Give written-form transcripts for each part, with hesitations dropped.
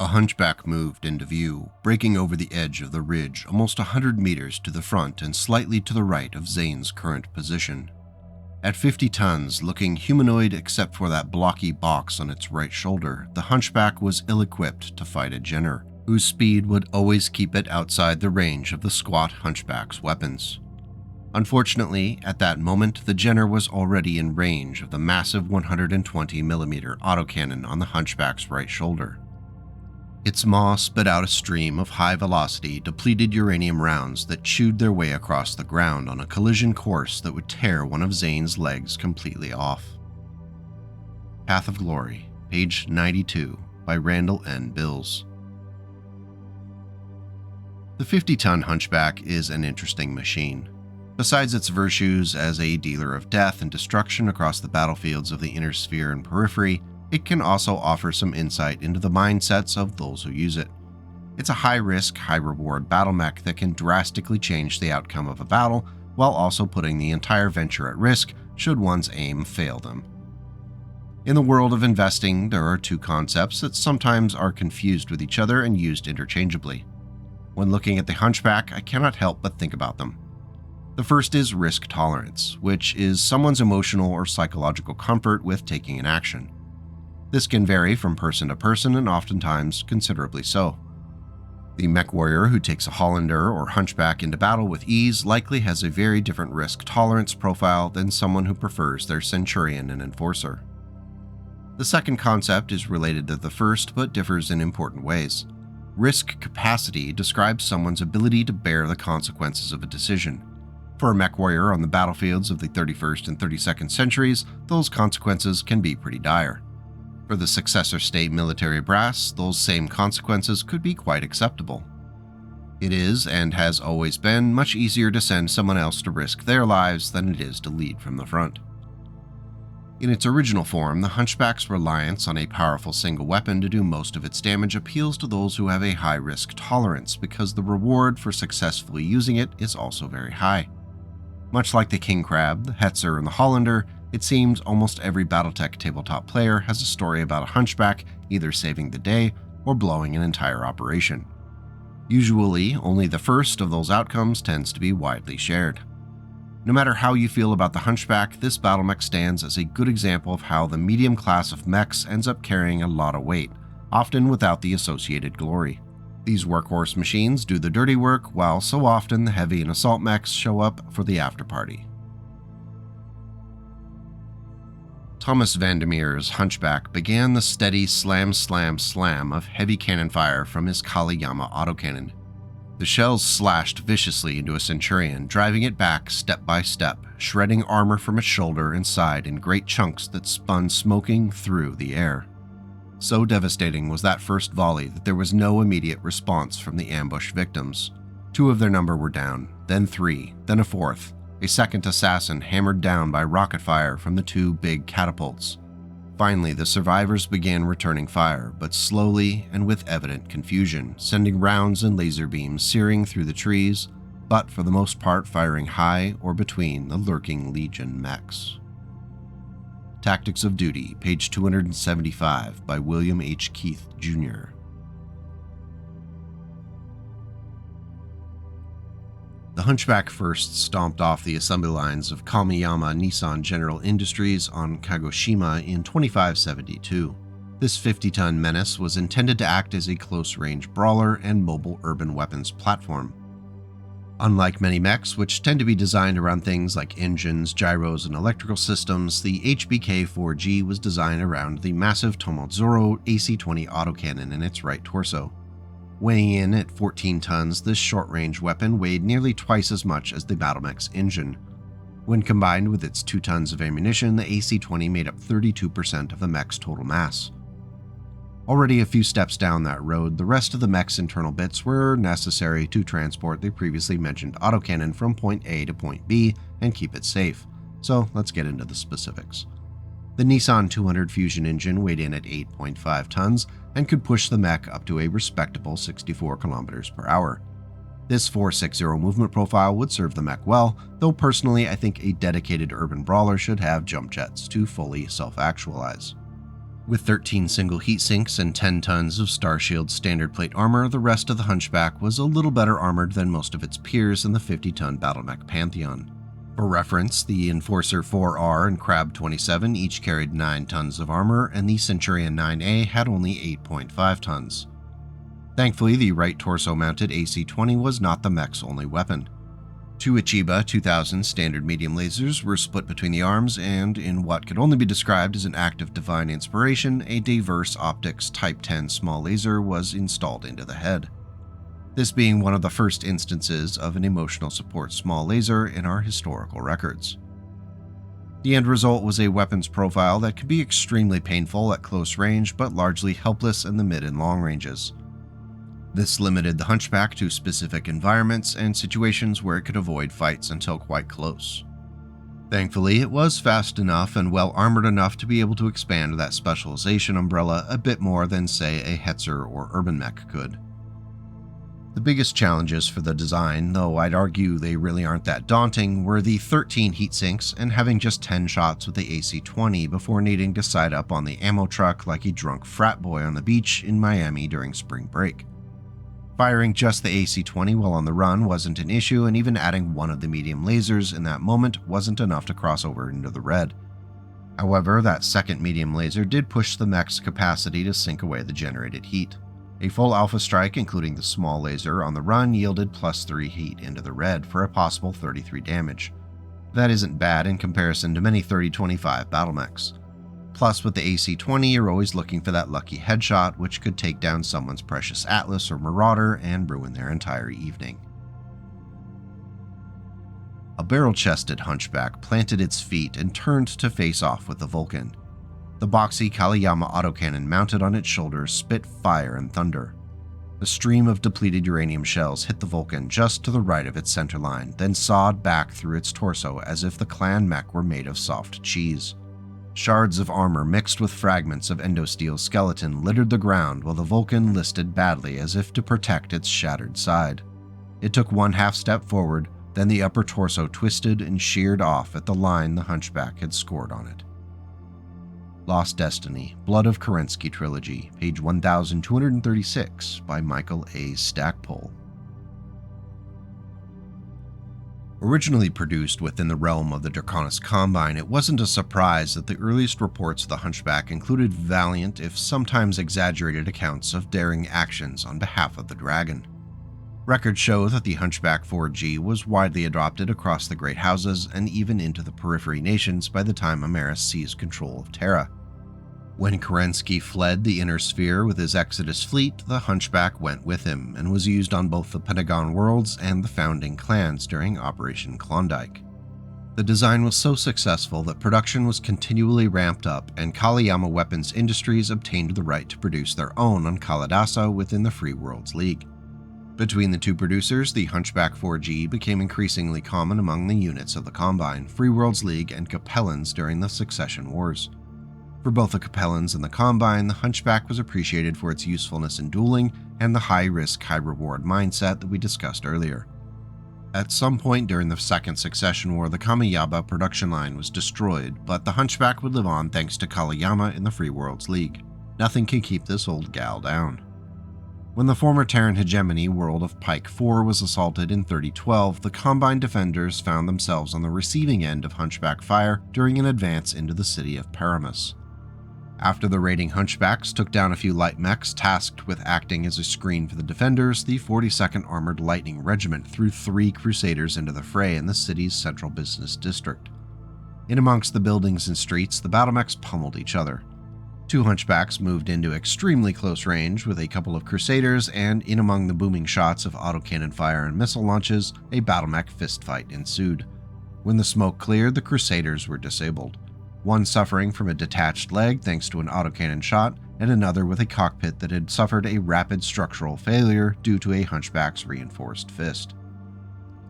Hunchback moved into view, breaking over the edge of the ridge almost 100 meters to the front and slightly to the right of Zane's current position. At 50 tons, looking humanoid except for that blocky box on its right shoulder, the Hunchback was ill-equipped to fight a Jenner, whose speed would always keep it outside the range of the squat Hunchback's weapons. Unfortunately, at that moment, the Jenner was already in range of the massive 120mm autocannon on the Hunchback's right shoulder. Its maw spit out a stream of high-velocity, depleted uranium rounds that chewed their way across the ground on a collision course that would tear one of Zane's legs completely off. Path of Glory, page 92, by Randall N. Bills. The 50-ton Hunchback is an interesting machine. Besides its virtues as a dealer of death and destruction across the battlefields of the inner sphere and periphery, it can also offer some insight into the mindsets of those who use it. It's a high-risk, high-reward battle mech that can drastically change the outcome of a battle while also putting the entire venture at risk should one's aim fail them. In the world of investing, there are two concepts that sometimes are confused with each other and used interchangeably. When looking at the Hunchback, I cannot help but think about them. The first is risk tolerance, which is someone's emotional or psychological comfort with taking an action. This can vary from person to person and oftentimes considerably so. The mech warrior who takes a Hollander or Hunchback into battle with ease likely has a very different risk tolerance profile than someone who prefers their Centurion and Enforcer. The second concept is related to the first but differs in important ways. Risk capacity describes someone's ability to bear the consequences of a decision. For a mech warrior on the battlefields of the 31st and 32nd centuries, those consequences can be pretty dire. For the successor state military brass, those same consequences could be quite acceptable. It is, and has always been, much easier to send someone else to risk their lives than it is to lead from the front. In its original form, the Hunchback's reliance on a powerful single weapon to do most of its damage appeals to those who have a high risk tolerance because the reward for successfully using it is also very high. Much like the King Crab, the Hetzer, and the Hollander, it seems almost every BattleTech tabletop player has a story about a Hunchback either saving the day or blowing an entire operation. Usually, only the first of those outcomes tends to be widely shared. No matter how you feel about the Hunchback, this battle mech stands as a good example of how the medium class of mechs ends up carrying a lot of weight, often without the associated glory. These workhorse machines do the dirty work, while so often the heavy and assault mechs show up for the afterparty. Thomas Vandermeer's Hunchback began the steady slam of heavy cannon fire from his Kaliyama autocannon. The shells slashed viciously into a Centurion, driving it back step by step, shredding armor from its shoulder and side in great chunks that spun smoking through the air. So devastating was that first volley that there was no immediate response from the ambush victims. 2 of their number were down, then 3, then a 4th, a second assassin hammered down by rocket fire from the 2 big catapults. Finally, the survivors began returning fire, but slowly and with evident confusion, sending rounds and laser beams searing through the trees, but for the most part firing high or between the lurking Legion mechs. Tactics of Duty, page 275, by William H. Keith, Jr. The Hunchback first stomped off the assembly lines of Kamiyama Nissan General Industries on Kagoshima in 2572. This 50-ton menace was intended to act as a close-range brawler and mobile urban weapons platform. Unlike many mechs, which tend to be designed around things like engines, gyros, and electrical systems, the HBK-4G was designed around the massive Tomozoro AC-20 autocannon in its right torso. Weighing in at 14 tons, this short-range weapon weighed nearly twice as much as the battlemech's engine. When combined with its 2 tons of ammunition, the AC-20 made up 32% of the mech's total mass. Already a few steps down that road, the rest of the mech's internal bits were necessary to transport the previously mentioned autocannon from point A to point B and keep it safe. So let's get into the specifics. The Nissan 200 Fusion engine weighed in at 8.5 tons and could push the mech up to a respectable 64 kilometers per hour. This 460 movement profile would serve the mech well, though personally I think a dedicated urban brawler should have jump jets to fully self-actualize. With 13 single heat sinks and 10 tons of Starshield standard plate armor, the rest of the Hunchback was a little better armored than most of its peers in the 50-ton BattleMech pantheon. For reference, the Enforcer 4R and Crab 27 each carried 9 tons of armor, and the Centurion 9A had only 8.5 tons. Thankfully, the right torso-mounted AC-20 was not the mech's only weapon. 2 Ichiba 2000 standard medium lasers were split between the arms, and in what could only be described as an act of divine inspiration, a diverse optics Type 10 small laser was installed into the head. This being one of the first instances of an emotional support small laser in our historical records. The end result was a weapons profile that could be extremely painful at close range, but largely helpless in the mid and long ranges. This limited the Hunchback to specific environments and situations where it could avoid fights until quite close. Thankfully, it was fast enough and well armored enough to be able to expand that specialization umbrella a bit more than, say, a Hetzer or Urban Mech could. The biggest challenges for the design, though I'd argue they really aren't that daunting, were the 13 heatsinks and having just 10 shots with the AC-20 before needing to side up on the ammo truck like a drunk frat boy on the beach in Miami during spring break. Firing just the AC-20 while on the run wasn't an issue, and even adding one of the medium lasers in that moment wasn't enough to cross over into the red. However, that second medium laser did push the mech's capacity to sink away the generated heat. A full alpha strike, including the small laser on the run, yielded +3 heat into the red for a possible 33 damage. That isn't bad in comparison to many 30-25 battlemechs. Plus, with the AC-20, you're always looking for that lucky headshot, which could take down someone's precious Atlas or Marauder and ruin their entire evening. A barrel-chested Hunchback planted its feet and turned to face off with the Vulcan. The boxy Kaliyama autocannon mounted on its shoulders spit fire and thunder. The stream of depleted uranium shells hit the Vulcan just to the right of its centerline, then sawed back through its torso as if the clan mech were made of soft cheese. Shards of armor mixed with fragments of endosteel skeleton littered the ground while the Vulcan listed badly as if to protect its shattered side. It took one half step forward, then the upper torso twisted and sheared off at the line the Hunchback had scored on it. Lost Destiny, Blood of Kerensky Trilogy, page 1236 by Michael A. Stackpole. Originally produced within the realm of the Draconis Combine, it wasn't a surprise that the earliest reports of the Hunchback included valiant, if sometimes exaggerated, accounts of daring actions on behalf of the Dragon. Records show that the Hunchback 4G was widely adopted across the Great Houses and even into the periphery nations by the time Ameris seized control of Terra. When Kerensky fled the Inner Sphere with his Exodus fleet, the Hunchback went with him and was used on both the Pentagon Worlds and the founding clans during Operation Klondike. The design was so successful that production was continually ramped up, and Kaliyama Weapons Industries obtained the right to produce their own on Kalidasa within the Free Worlds League. Between the two producers, the Hunchback 4G became increasingly common among the units of the Combine, Free Worlds League, and Capellans during the Succession Wars. For both the Capellans and the Combine, the Hunchback was appreciated for its usefulness in dueling and the high-risk, high-reward mindset that we discussed earlier. At some point during the Second Succession War, the Kamiyaba production line was destroyed, but the Hunchback would live on thanks to Kaliyama in the Free Worlds League. Nothing can keep this old gal down. When the former Terran hegemony world of Pike 4 was assaulted in 3012, the Combine defenders found themselves on the receiving end of Hunchback fire during an advance into the city of Paramus. After the raiding Hunchbacks took down a few light mechs tasked with acting as a screen for the defenders, the 42nd Armored Lightning Regiment threw 3 Crusaders into the fray in the city's central business district. In amongst the buildings and streets, the battlemechs pummeled each other. 2 Hunchbacks moved into extremely close range with a couple of Crusaders, and in among the booming shots of autocannon fire and missile launches, a battlemech fistfight ensued. When the smoke cleared, the Crusaders were disabled. One suffering from a detached leg thanks to an autocannon shot, and another with a cockpit that had suffered a rapid structural failure due to a Hunchback's reinforced fist.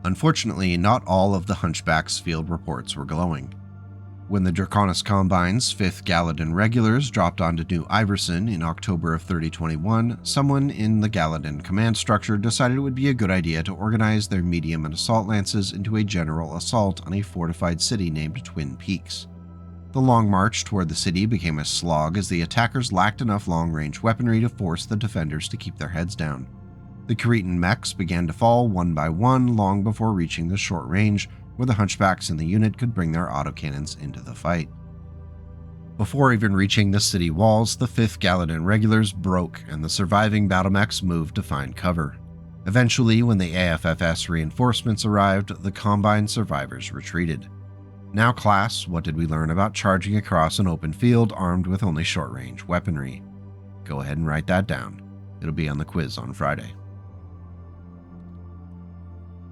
Unfortunately, not all of the Hunchback's field reports were glowing. When the Draconis Combine's 5th Galladan regulars dropped onto New Iverson in October of 3021, someone in the Galladan command structure decided it would be a good idea to organize their medium and assault lances into a general assault on a fortified city named Twin Peaks. The long march toward the city became a slog as the attackers lacked enough long-range weaponry to force the defenders to keep their heads down. The Cretan mechs began to fall one by one long before reaching the short range, where the hunchbacks in the unit could bring their autocannons into the fight. Before even reaching the city walls, the 5th Gallatin regulars broke and the surviving battle mechs moved to find cover. Eventually, when the AFFS reinforcements arrived, the combined survivors retreated. Now class, what did we learn about charging across an open field armed with only short-range weaponry? Go ahead and write that down. It'll be on the quiz on Friday.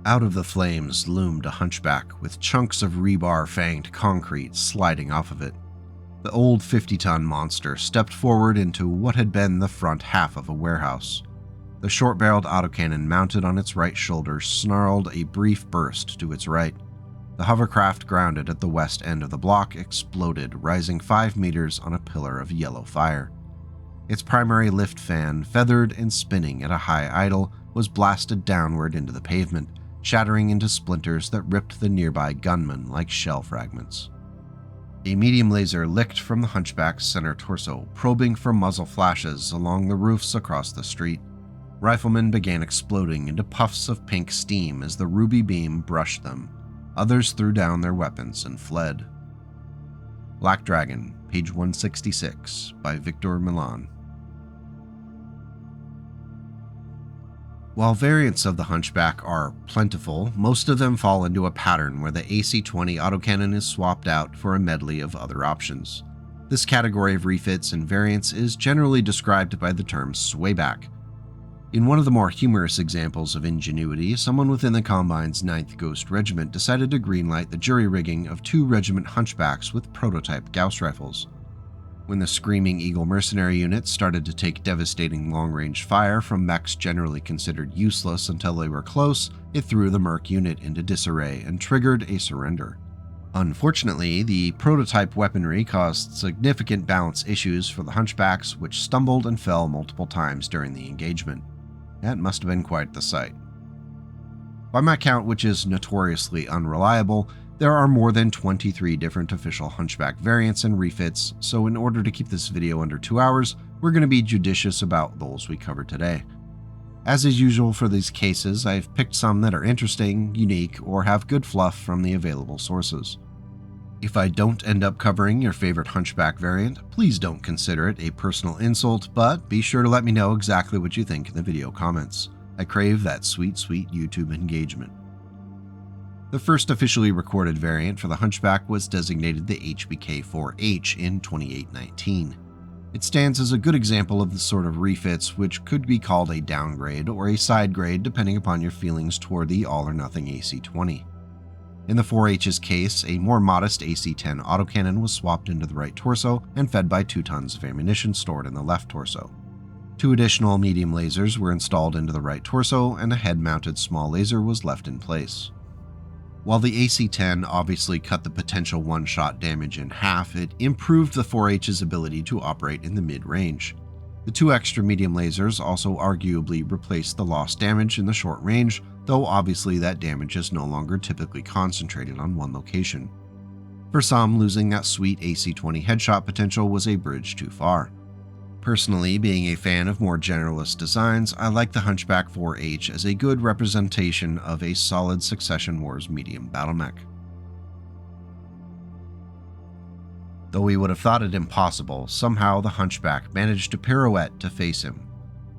Out of the flames loomed a hunchback with chunks of rebar-fanged concrete sliding off of it. The old 50-ton monster stepped forward into what had been the front half of a warehouse. The short-barreled autocannon mounted on its right shoulder snarled a brief burst to its right. The hovercraft grounded at the west end of the block exploded, rising 5 meters on a pillar of yellow fire. Its primary lift fan, feathered and spinning at a high idle, was blasted downward into the pavement, shattering into splinters that ripped the nearby gunmen like shell fragments. A medium laser licked from the hunchback's center torso, probing for muzzle flashes along the roofs across the street. Riflemen began exploding into puffs of pink steam as the ruby beam brushed them. Others threw down their weapons and fled. Black Dragon, page 166, by Victor Milan. While variants of the Hunchback are plentiful, most of them fall into a pattern where the AC-20 autocannon is swapped out for a medley of other options. This category of refits and variants is generally described by the term swayback. In one of the more humorous examples of ingenuity, someone within the Combine's 9th Ghost Regiment decided to greenlight the jury rigging of 2 regiment hunchbacks with prototype Gauss rifles. When the Screaming Eagle mercenary units started to take devastating long-range fire from mechs generally considered useless until they were close, it threw the Merc unit into disarray and triggered a surrender. Unfortunately, the prototype weaponry caused significant balance issues for the hunchbacks, which stumbled and fell multiple times during the engagement. That must have been quite the sight. By my count, which is notoriously unreliable, there are more than 23 different official hunchback variants and refits, so in order to keep this video under 2 hours, we're going to be judicious about those we cover today. As is usual for these cases, I've picked some that are interesting, unique, or have good fluff from the available sources. If I don't end up covering your favorite hunchback variant, please don't consider it a personal insult, but be sure to let me know exactly what you think in the video comments. I crave that sweet, sweet YouTube engagement. The first officially recorded variant for the Hunchback was designated the HBK-4H in 2819. It stands as a good example of the sort of refits which could be called a downgrade or a side grade depending upon your feelings toward the all-or-nothing AC-20. In the 4H's case, a more modest AC-10 autocannon was swapped into the right torso and fed by 2 tons of ammunition stored in the left torso. 2 additional medium lasers were installed into the right torso, and a head-mounted small laser was left in place. While the AC-10 obviously cut the potential one-shot damage in half, it improved the 4H's ability to operate in the mid-range. The 2 extra medium lasers also arguably replaced the lost damage in the short range, though obviously that damage is no longer typically concentrated on one location. For some, losing that sweet AC-20 headshot potential was a bridge too far. Personally, being a fan of more generalist designs, I like the Hunchback 4H as a good representation of a solid Succession Wars medium battle mech. Though we would have thought it impossible, somehow the Hunchback managed to pirouette to face him.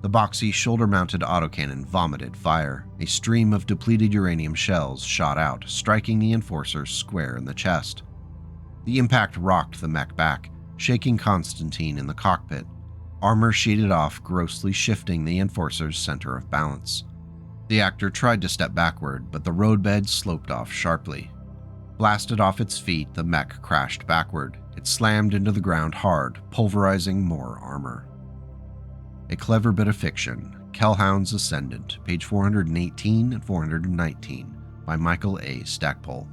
The boxy, shoulder-mounted autocannon vomited fire. A stream of depleted uranium shells shot out, striking the Enforcer square in the chest. The impact rocked the mech back, shaking Constantine in the cockpit. Armor sheeted off, grossly shifting the Enforcer's center of balance. The actor tried to step backward, but the roadbed sloped off sharply. Blasted off its feet, the mech crashed backward. It slammed into the ground hard, pulverizing more armor. A clever bit of fiction, Kellhound's Ascendant, page 418 and 419, by Michael A. Stackpole.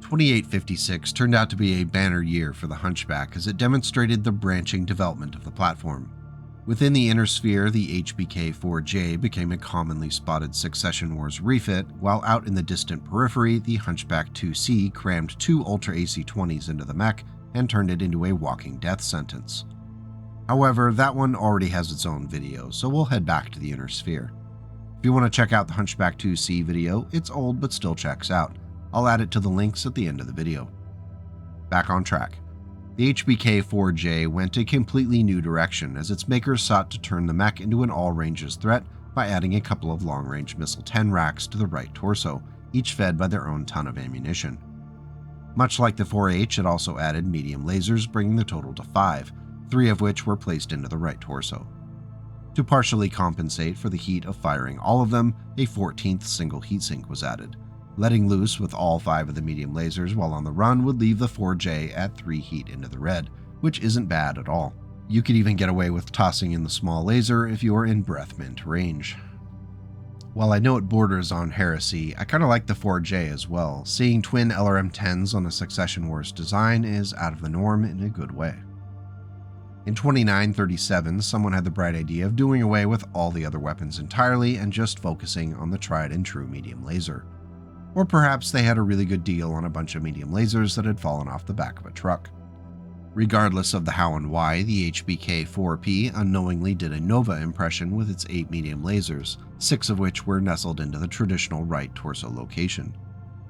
2856 turned out to be a banner year for the Hunchback as it demonstrated the branching development of the platform. Within the inner sphere, the HBK-4J became a commonly spotted Succession Wars refit, while out in the distant periphery, the Hunchback 2C crammed 2 Ultra AC-20s into the mech and turned it into a walking death sentence. However, that one already has its own video, so we'll head back to the inner sphere. If you want to check out the Hunchback 2C video, it's old but still checks out. I'll add it to the links at the end of the video. Back on track. The HBK-4J went a completely new direction as its makers sought to turn the mech into an all-ranges threat by adding a couple of long-range missile 10 racks to the right torso, each fed by their own ton of ammunition. Much like the 4H, it also added medium lasers, bringing the total to 5, 3 of which were placed into the right torso. To partially compensate for the heat of firing all of them, a 14th single heatsink was added. Letting loose with all 5 of the medium lasers while on the run would leave the 4J at 3 heat into the red, which isn't bad at all. You could even get away with tossing in the small laser if you're in breath mint range. While I know it borders on heresy, I kinda like the 4J as well. Seeing twin LRM-10s on a Succession Wars design is out of the norm in a good way. In 2937, someone had the bright idea of doing away with all the other weapons entirely and just focusing on the tried and true medium laser. Or perhaps they had a really good deal on a bunch of medium lasers that had fallen off the back of a truck. Regardless of the how and why, the HBK-4P unknowingly did a Nova impression with its 8 medium lasers, 6 of which were nestled into the traditional right torso location.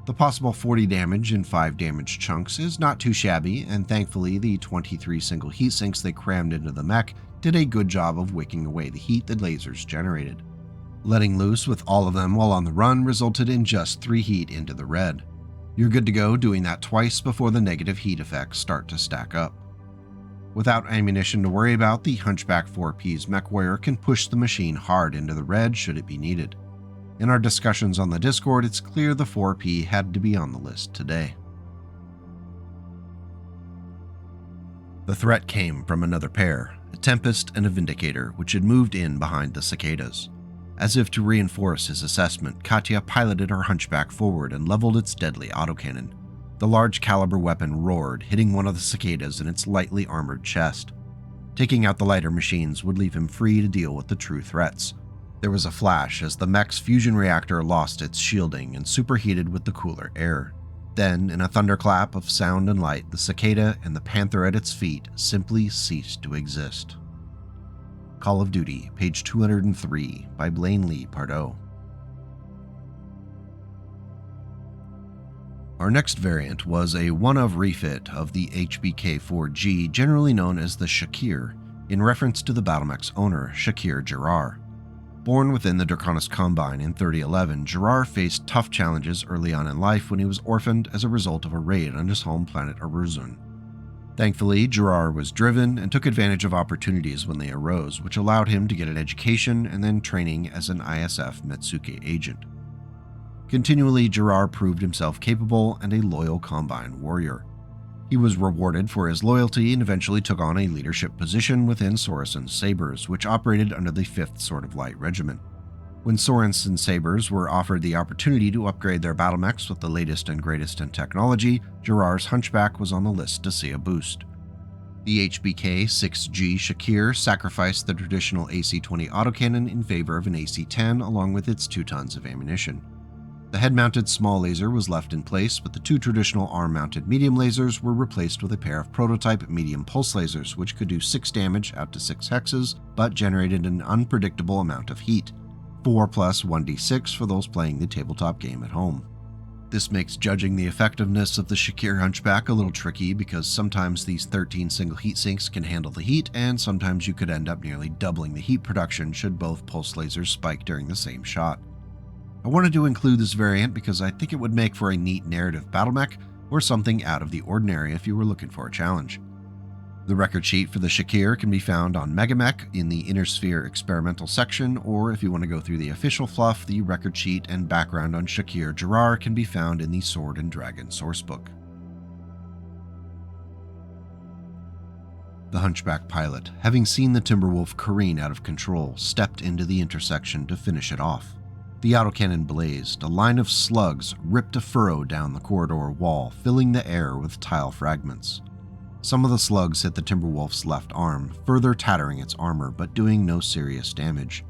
The possible 40 damage in 5 damage chunks is not too shabby, and thankfully the 23 single heatsinks they crammed into the mech did a good job of wicking away the heat the lasers generated. Letting loose with all of them while on the run resulted in just 3 heat into the red. You're good to go doing that twice before the negative heat effects start to stack up. Without ammunition to worry about, the Hunchback 4P's Mechwarrior can push the machine hard into the red should it be needed. In our discussions on the Discord, it's clear the 4P had to be on the list today. The threat came from another pair, a Tempest and a Vindicator, which had moved in behind the Cicadas. As if to reinforce his assessment, Katya piloted her Hunchback forward and leveled its deadly autocannon. The large caliber weapon roared, hitting one of the Cicadas in its lightly armored chest. Taking out the lighter machines would leave him free to deal with the true threats. There was a flash as the mech's fusion reactor lost its shielding and superheated with the cooler air. Then, in a thunderclap of sound and light, the Cicada and the Panther at its feet simply ceased to exist. Call of Duty, page 203, by Blaine Lee Pardoe. Our next variant was a one-of refit of the HBK-4G, generally known as the Shakir, in reference to the Battlemech's owner, Shakir Gerard. Born within the Draconis Combine in 3011, Gerard faced tough challenges early on in life when he was orphaned as a result of a raid on his home planet Aruzun. Thankfully, Gerard was driven and took advantage of opportunities when they arose, which allowed him to get an education and then training as an ISF Metsuke agent. Continually, Gerard proved himself capable and a loyal Combine warrior. He was rewarded for his loyalty and eventually took on a leadership position within Sorensen's Sabres, which operated under the 5th Sword of Light Regiment. When Sorensen's Sabres were offered the opportunity to upgrade their battlemechs with the latest and greatest in technology, Gerard's Hunchback was on the list to see a boost. The HBK-6G Shakir sacrificed the traditional AC-20 autocannon in favor of an AC-10 along with its 2 tons of ammunition. The head-mounted small laser was left in place, but the 2 traditional arm-mounted medium lasers were replaced with a pair of prototype medium pulse lasers which could do 6 damage out to 6 hexes, but generated an unpredictable amount of heat. 4 plus 1d6 for those playing the tabletop game at home. This makes judging the effectiveness of the Shakir Hunchback a little tricky because sometimes these 13 single heat sinks can handle the heat, and sometimes you could end up nearly doubling the heat production should both pulse lasers spike during the same shot. I wanted to include this variant because I think it would make for a neat narrative battlemech or something out of the ordinary if you were looking for a challenge. The record sheet for the Shakir can be found on Megamech in the Inner Sphere experimental section, or if you want to go through the official fluff, the record sheet and background on Shakir Gerard can be found in the Sword and Dragon sourcebook. The Hunchback pilot, having seen the Timberwolf careen out of control, stepped into the intersection to finish it off. The autocannon blazed, a line of slugs ripped a furrow down the corridor wall, filling the air with tile fragments. Some of the slugs hit the Timberwolf's left arm, further tattering its armor but doing no serious damage.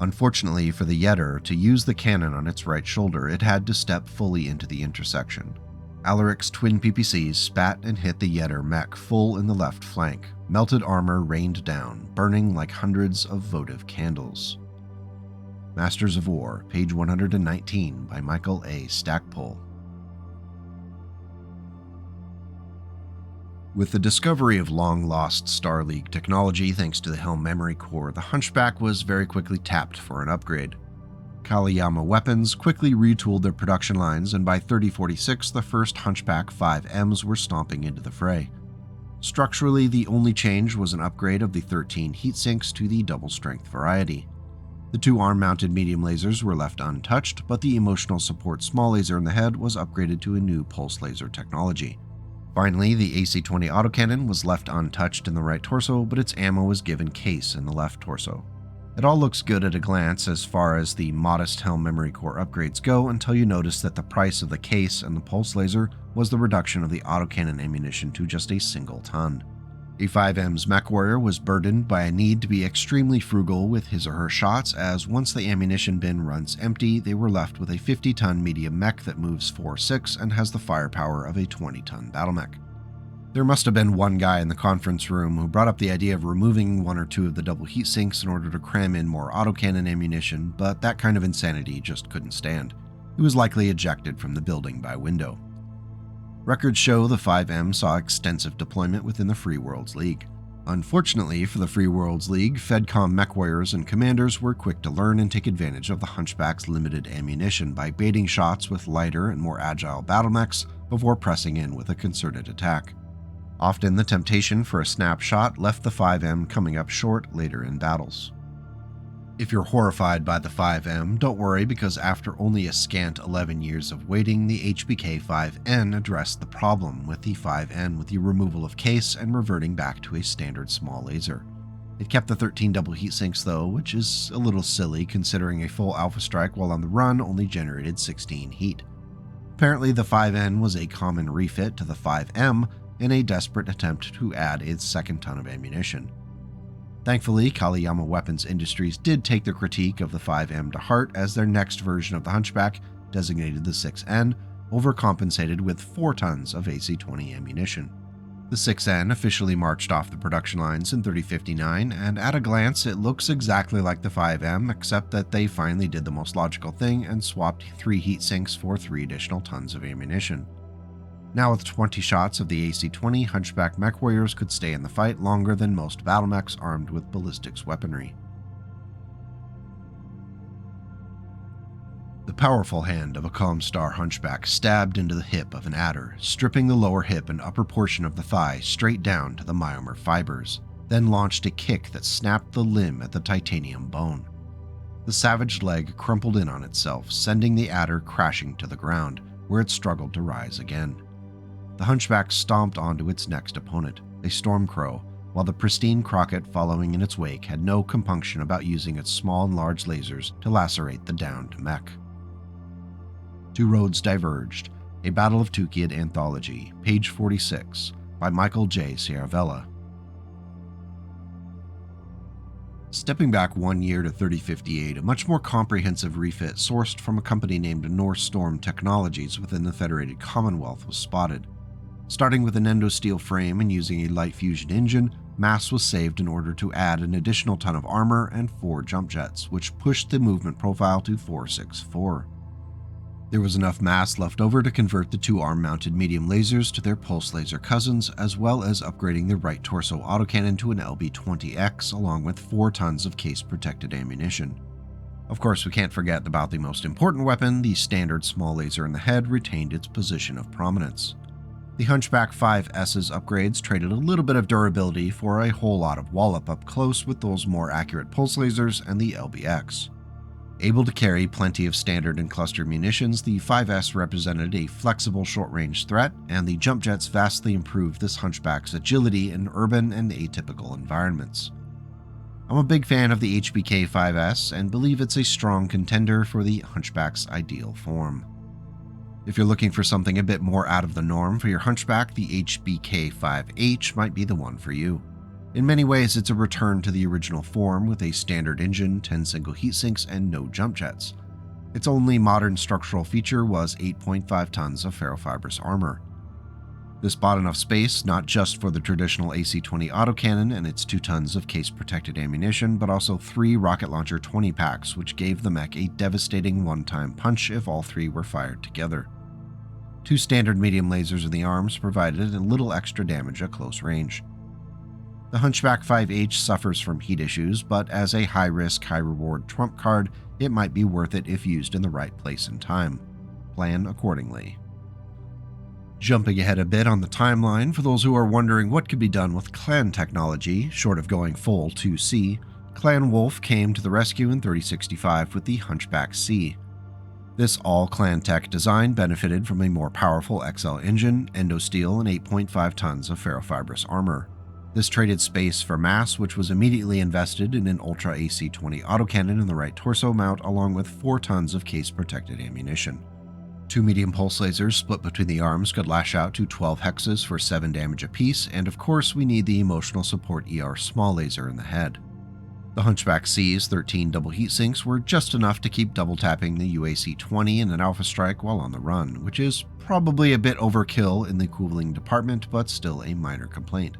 Unfortunately for the Eadeh, to use the cannon on its right shoulder, it had to step fully into the intersection. Alaric's twin PPCs spat and hit the Eadeh mech full in the left flank. Melted armor rained down, burning like hundreds of votive candles. Masters of War, page 119 by Michael A. Stackpole. With the discovery of long-lost Star League technology thanks to the Helm memory core, the Hunchback was very quickly tapped for an upgrade. Kallio Weapons quickly retooled their production lines, and by 3046 the first Hunchback 5Ms were stomping into the fray. Structurally, the only change was an upgrade of the 13 heatsinks to the double-strength variety. The two arm-mounted medium lasers were left untouched, but the emotional support small laser in the head was upgraded to a new pulse laser technology. Finally, the AC-20 autocannon was left untouched in the right torso, but its ammo was given case in the left torso. It all looks good at a glance as far as the modest Helm memory core upgrades go, until you notice that the price of the case and the pulse laser was the reduction of the autocannon ammunition to just a single ton. A 5M's Mechwarrior was burdened by a need to be extremely frugal with his or her shots, as once the ammunition bin runs empty, they were left with a 50-ton medium mech that moves 4.6 and has the firepower of a 20-ton battle mech. There must have been one guy in the conference room who brought up the idea of removing one or two of the double heat sinks in order to cram in more autocannon ammunition, but that kind of insanity just couldn't stand. He was likely ejected from the building by window. Records show the 5M saw extensive deployment within the Free Worlds League. Unfortunately for the Free Worlds League, Fedcom mech warriors and commanders were quick to learn and take advantage of the Hunchback's limited ammunition by baiting shots with lighter and more agile battle mechs before pressing in with a concerted attack. Often the temptation for a snapshot left the 5M coming up short later in battles. If you're horrified by the 5M, don't worry, because after only a scant 11 years of waiting, the HBK-5N addressed the problem with the 5N with the removal of case and reverting back to a standard small laser. It kept the 13 double heatsinks though, which is a little silly considering a full alpha strike while on the run only generated 16 heat. Apparently the 5N was a common refit to the 5M in a desperate attempt to add its second ton of ammunition. Thankfully, Kallio Weapons Industries did take their critique of the 5M to heart, as their next version of the Hunchback, designated the 6N, overcompensated with 4 tons of AC-20 ammunition. The 6N officially marched off the production lines in 3059, and at a glance it looks exactly like the 5M, except that they finally did the most logical thing and swapped 3 heat sinks for 3 additional tons of ammunition. Now with 20 shots of the AC-20, Hunchback mech warriors could stay in the fight longer than most battle mechs armed with ballistics weaponry. The powerful hand of a Comstar Hunchback stabbed into the hip of an Eadeh, stripping the lower hip and upper portion of the thigh straight down to the myomer fibers, then launched a kick that snapped the limb at the titanium bone. The savage leg crumpled in on itself, sending the Eadeh crashing to the ground, where it struggled to rise again. The Hunchback stomped onto its next opponent, a Stormcrow, while the pristine Crockett following in its wake had no compunction about using its small and large lasers to lacerate the downed mech. Two roads diverged, a Battle of Tukid anthology, page 46, by Michael J. Sierravella. Stepping back 1 year to 3058, a much more comprehensive refit sourced from a company named North Storm Technologies within the Federated Commonwealth was spotted. Starting with an endosteel frame and using a light fusion engine, mass was saved in order to add an additional ton of armor and 4 jump jets, which pushed the movement profile to 464. There was enough mass left over to convert the 2 arm-mounted medium lasers to their pulse laser cousins, as well as upgrading the right torso autocannon to an LB-20X, along with 4 tons of case-protected ammunition. Of course, we can't forget about the most important weapon. The standard small laser in the head retained its position of prominence. The Hunchback 5S's upgrades traded a little bit of durability for a whole lot of wallop up close with those more accurate pulse lasers and the LBX. Able to carry plenty of standard and cluster munitions, the 5S represented a flexible short-range threat, and the jump jets vastly improved this Hunchback's agility in urban and atypical environments. I'm a big fan of the HBK 5S and believe it's a strong contender for the Hunchback's ideal form. If you're looking for something a bit more out of the norm for your Hunchback, the HBK-5H might be the one for you. In many ways, it's a return to the original form with a standard engine, 10 single heatsinks, and no jump jets. Its only modern structural feature was 8.5 tons of ferrofibrous armor. This bought enough space not just for the traditional AC-20 autocannon and its 2 tons of case-protected ammunition, but also 3 rocket launcher 20 packs, which gave the mech a devastating one-time punch if all 3 were fired together. 2 standard medium lasers in the arms provided a little extra damage at close range. The Hunchback 5H suffers from heat issues, but as a high-risk, high-reward trump card, it might be worth it if used in the right place and time. Plan accordingly. Jumping ahead a bit on the timeline, for those who are wondering what could be done with clan technology, short of going full 2C, Clan Wolf came to the rescue in 3065 with the Hunchback C. This all-clan tech design benefited from a more powerful XL engine, endosteel, and 8.5 tons of ferrofibrous armor. This traded space for mass, which was immediately invested in an Ultra AC-20 autocannon in the right torso mount, along with 4 tons of case-protected ammunition. 2 medium pulse lasers split between the arms could lash out to 12 hexes for 7 damage apiece, and of course we need the emotional support ER small laser in the head. The Hunchback C's 13 double heatsinks were just enough to keep double-tapping the UAC-20 in an Alpha Strike while on the run, which is probably a bit overkill in the cooling department, but still a minor complaint.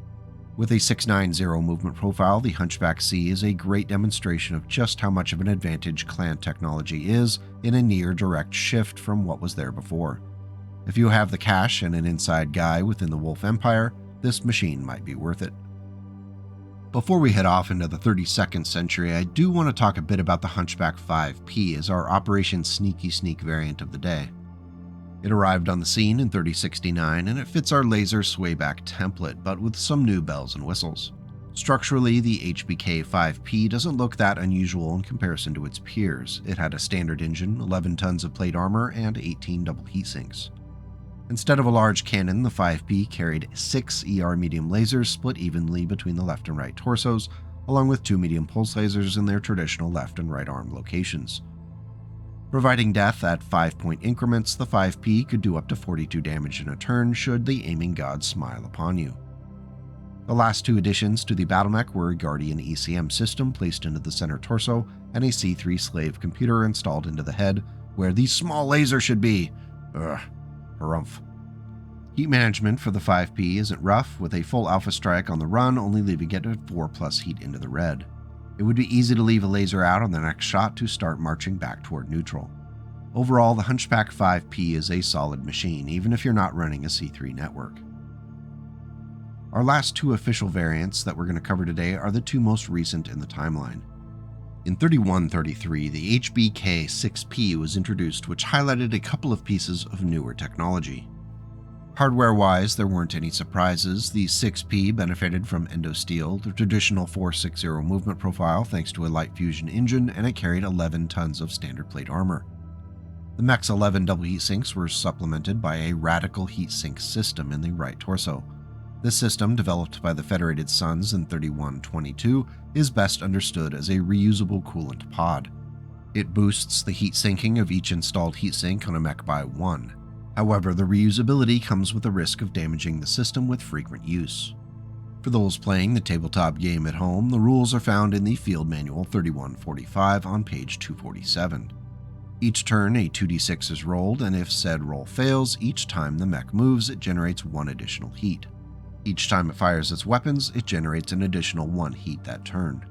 With a 690 movement profile, the Hunchback C is a great demonstration of just how much of an advantage clan technology is in a near-direct shift from what was there before. If you have the cash and an inside guy within the Wolf Empire, this machine might be worth it. Before we head off into the 32nd century, I do want to talk a bit about the Hunchback 5P as our Operation Sneaky Sneak variant of the day. It arrived on the scene in 3069 and it fits our laser swayback template, but with some new bells and whistles. Structurally, the HBK-5P doesn't look that unusual in comparison to its peers. It had a standard engine, 11 tons of plate armor, and 18 double heatsinks. Instead of a large cannon, the 5P carried 6 ER medium lasers split evenly between the left and right torsos, along with 2 medium pulse lasers in their traditional left and right arm locations. Providing death at 5-point increments, the 5P could do up to 42 damage in a turn should the aiming gods smile upon you. The last 2 additions to the BattleMech were a Guardian ECM system placed into the center torso and a C3 slave computer installed into the head, where the small laser should be. Harumph. Heat management for the 5P isn't rough, with a full Alpha Strike on the run only leaving it at 4+ heat into the red. It would be easy to leave a laser out on the next shot to start marching back toward neutral. Overall, the Hunchback 5P is a solid machine, even if you're not running a C3 network. Our last 2 official variants that we're going to cover today are the 2 most recent in the timeline. In 3133, the HBK-6P was introduced, which highlighted a couple of pieces of newer technology. Hardware-wise, there weren't any surprises. The 6P benefited from endosteel, the traditional 460 movement profile thanks to a light fusion engine, and it carried 11 tons of standard plate armor. The mech's 11 double heatsinks were supplemented by a radical heatsink system in the right torso. This system, developed by the Federated Suns in 3122, is best understood as a reusable coolant pod. It boosts the heat sinking of each installed heatsink on a mech by 1. However, the reusability comes with the risk of damaging the system with frequent use. For those playing the tabletop game at home, the rules are found in the Field Manual 3145 on page 247. Each turn, a 2d6 is rolled, and if said roll fails, each time the mech moves, it generates 1 additional heat. Each time it fires its weapons, it generates an additional 1 heat that turn.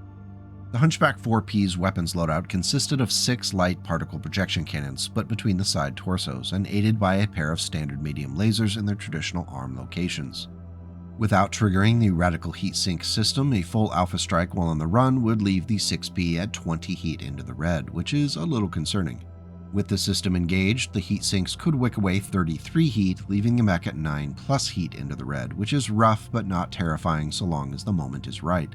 The Hunchback 4P's weapons loadout consisted of 6 light particle projection cannons split between the side torsos and aided by a pair of standard medium lasers in their traditional arm locations. Without triggering the radical heatsink system, a full Alpha Strike while on the run would leave the 6P at 20 heat into the red, which is a little concerning. With the system engaged, the heatsinks could wick away 33 heat, leaving the mech at 9+ heat into the red, which is rough but not terrifying so long as the moment is right.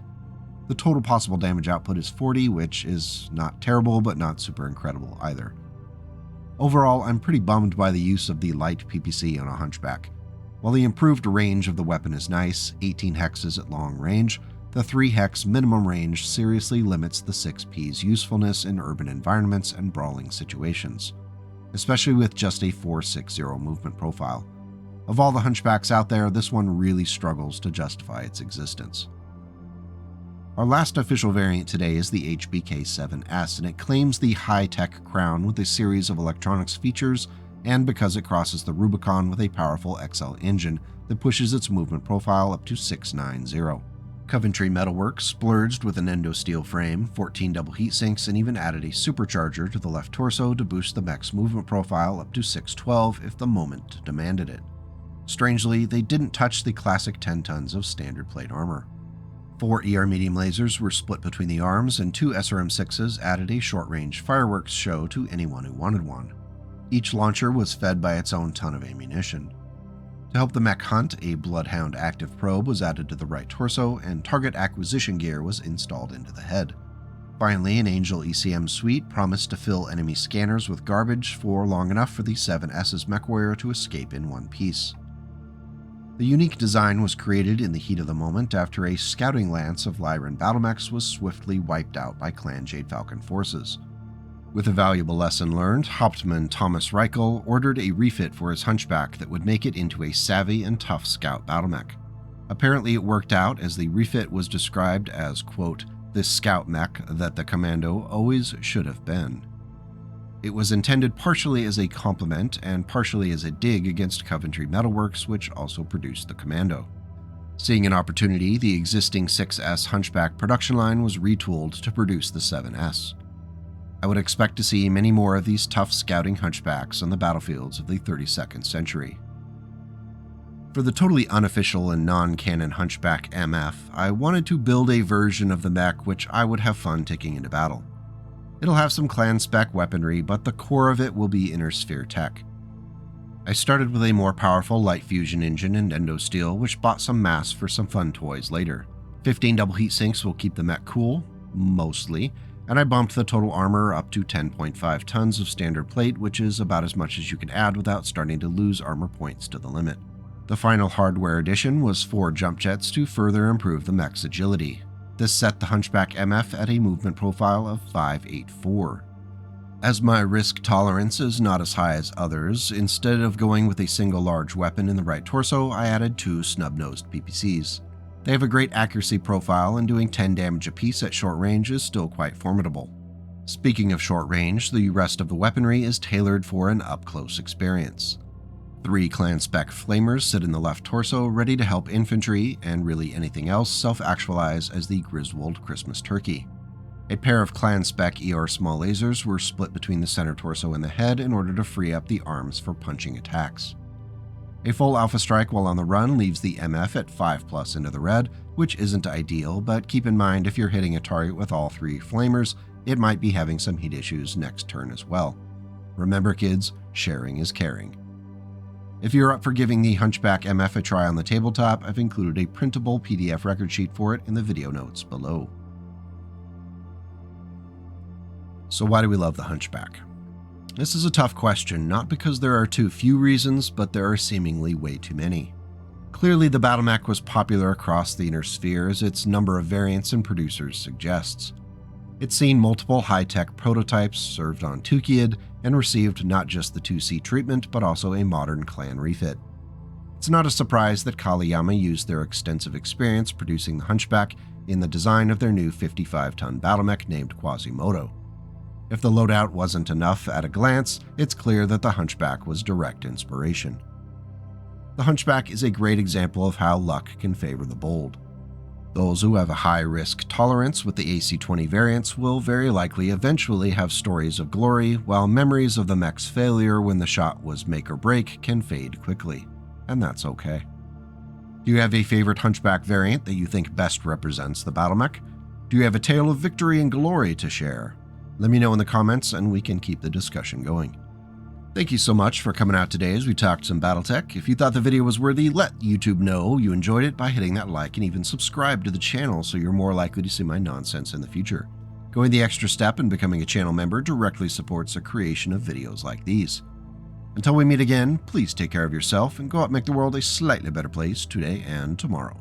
The total possible damage output is 40, which is not terrible, but not super incredible either. Overall, I'm pretty bummed by the use of the light PPC on a Hunchback. While the improved range of the weapon is nice, 18 hexes at long range, the 3 hex minimum range seriously limits the 6P's usefulness in urban environments and brawling situations. especially with just a 460 movement profile. Of all the Hunchbacks out there, this one really struggles to justify its existence. Our last official variant today is the HBK7S, and it claims the high-tech crown with a series of electronics features, and because it crosses the Rubicon with a powerful XL engine that pushes its movement profile up to 690. Coventry metalwork splurged with an endosteel frame, 14 double heatsinks, and even added a supercharger to the left torso to boost the mech's movement profile up to 612 if the moment demanded it. Strangely, they didn't touch the classic 10 tons of standard plate armor. 4 ER medium lasers were split between the arms, and 2 SRM-6s added a short-range fireworks show to anyone who wanted one. Each launcher was fed by its own ton of ammunition. To help the mech hunt, a Bloodhound active probe was added to the right torso, and target acquisition gear was installed into the head. Finally, an Angel ECM suite promised to fill enemy scanners with garbage for long enough for the 7S's Mechwarrior to escape in one piece. The unique design was created in the heat of the moment after a scouting lance of Lyran battlemechs was swiftly wiped out by Clan Jade Falcon forces. With a valuable lesson learned, Hauptmann Thomas Reichel ordered a refit for his Hunchback that would make it into a savvy and tough scout battlemech. Apparently it worked out, as the refit was described as, quote, "this scout mech that the commando always should have been." It was intended partially as a compliment and partially as a dig against Coventry Metalworks, which also produced the commando. Seeing an opportunity, the existing 6S Hunchback production line was retooled to produce the 7S. I would expect to see many more of these tough scouting Hunchbacks on the battlefields of the 32nd century. For the totally unofficial and non-canon Hunchback MF, I wanted to build a version of the mech which I would have fun taking into battle. It'll have some clan spec weaponry, but the core of it will be inner sphere tech. I started with a more powerful light fusion engine and endosteel, which bought some mass for some fun toys later. 15 double heat sinks will keep the mech cool, mostly, and I bumped the total armor up to 10.5 tons of standard plate, which is about as much as you can add without starting to lose armor points to the limit. The final hardware addition was 4 jump jets to further improve the mech's agility. This set the Hunchback MF at a movement profile of 584. As my risk tolerance is not as high as others, instead of going with a single large weapon in the right torso, I added 2 snub-nosed PPCs. They have a great accuracy profile, and doing 10 damage apiece at short range is still quite formidable. Speaking of short range, the rest of the weaponry is tailored for an up-close experience. 3 clan spec flamers sit in the left torso, ready to help infantry, and really anything else, self-actualize as the Griswold Christmas turkey. A pair of clan spec ER small lasers were split between the center torso and the head in order to free up the arms for punching attacks. A full Alpha Strike while on the run leaves the MF at 5+ into the red, which isn't ideal, but keep in mind if you're hitting a target with all 3 flamers, it might be having some heat issues next turn as well. Remember kids, sharing is caring. If you're up for giving the Hunchback MF a try on the tabletop, I've included a printable PDF record sheet for it in the video notes below. So why do we love the Hunchback? This is a tough question, not because there are too few reasons, but there are seemingly way too many. Clearly, the battlemech was popular across the inner sphere, as its number of variants and producers suggests. It's seen multiple high-tech prototypes served on Tukiad, and received not just the 2C treatment, but also a modern clan refit. It's not a surprise that Kawayama used their extensive experience producing the Hunchback in the design of their new 55-ton battlemech named Quasimodo. If the loadout wasn't enough at a glance, it's clear that the Hunchback was direct inspiration. The Hunchback is a great example of how luck can favor the bold. Those who have a high risk tolerance with the AC-20 variants will very likely eventually have stories of glory, while memories of the mech's failure when the shot was make or break can fade quickly, and that's okay. Do you have a favorite Hunchback variant that you think best represents the battlemech? Do you have a tale of victory and glory to share? Let me know in the comments and we can keep the discussion going. Thank you so much for coming out today as we talked some BattleTech. If you thought the video was worthy, let YouTube know you enjoyed it by hitting that like and even subscribe to the channel so you're more likely to see my nonsense in the future. Going the extra step and becoming a channel member directly supports the creation of videos like these. Until we meet again, please take care of yourself and go out and make the world a slightly better place today and tomorrow.